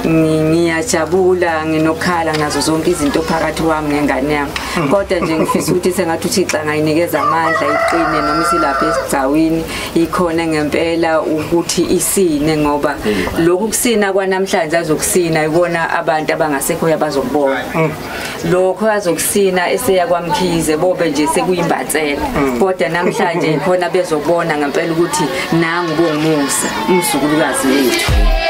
ngiyajabula nginokhala nazo zonke izinto phakathi kwami ngengane yami kodwa nje ngifisa ukuthi sengathi uThixo angayinikeza amandla iqine noma isilapha esigcawini ikhona ngempela ukuthi isine ngoba lokhu kusina kwanamhlanje azokusina ibona abantu abangasekho abazokubona lokho azokusina eseya kwaMkhize bobe nje sekuyimbatsela kodwa namhlanje khona bezobona ngempela ukuthi nangu bongumusa umzukulukazi wethu.